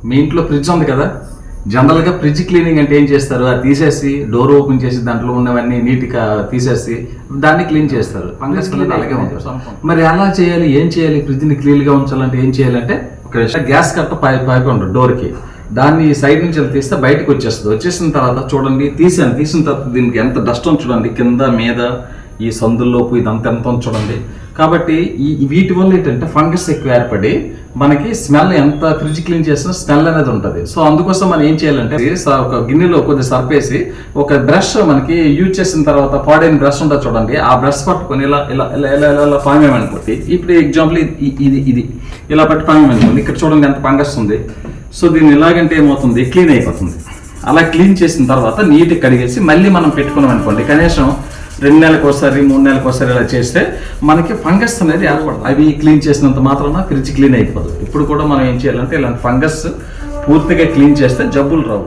మీ ఇంట్లో ఫ్రిడ్జ్ ఉంది కదా, జనరల్గా ఫ్రిడ్జ్ క్లీనింగ్ అంటే ఏం చేస్తారు, అది తీసేసి డోర్ ఓపెన్ చేసి దాంట్లో ఉన్నవన్నీ నీట్గా తీసేసి దాన్ని క్లీన్ చేస్తారు. ఫంగస్ అనేది అలాగే ఉంటుంది. మరి ఎలా చేయాలి, ఏం చేయాలి, ఫ్రిడ్జ్ని క్లీన్గా ఉంచాలంటే ఏం చేయాలంటే, ఒక గ్యాస్ కట్ట పైకి ఉంటుంది డోర్కి, దాన్ని సైడ్ నుంచి తీస్తే బయటకు వచ్చేస్తుంది. వచ్చేసిన తర్వాత చూడండి, తీసిన తర్వాత దీనికి ఎంత డస్ట్ ఉంది చూడండి, కింద మీద ఈ సందుల్లోపు ఇదంతా ఎంత ఉంది చూడండి. కాబట్టి వీటి వల్ల ఏంటంటే ఫంగస్ ఎక్కువ ఏర్పడి మనకి స్మెల్, ఎంత ఫ్రిడ్జ్ క్లీన్ చేసినా స్మెల్ అనేది ఉంటుంది. సో అందుకోసం మనం ఏం చేయాలంటే, ఒక గిన్నెలో కొద్దిగా సర్ఫ్ వేసి ఒక బ్రష్, మనకి యూజ్ చేసిన తర్వాత పాడైన బ్రష్ ఉంటుంది చూడండి, ఆ బ్రష్ పట్టుకొని ఇలా ఇలా ఇలా ఇలా ఇలా పామేమనుకోండి. ఇప్పుడు ఎగ్జాంపుల్ ఇది ఇలా పట్టి పామేమనుకోండి, ఇక్కడ చూడండి ఎంత ఫంగస్ ఉంది. సో దీన్ని ఎలాగంటే ఏమవుతుంది, క్లీన్ అయిపోతుంది. అలా క్లీన్ చేసిన తర్వాత నీట్గా కడిగేసి మళ్ళీ మనం పెట్టుకున్నాం అనుకోండి, కనీసం 2 నెలలకు ఒకసారి 3 నెలలకు ఒకసారి ఇలా చేస్తే మనకి ఫంగస్ అనేది ఏర్పడదు. అవి క్లీన్ చేసినంత మాత్రాన ఫ్రిడ్జ్ క్లీన్ అయిపోదు. ఇప్పుడు కూడా మనం ఏం చేయాలంటే, ఇలాంటి ఫంగస్ పూర్తిగా క్లీన్ చేస్తే జబ్బులు రావు.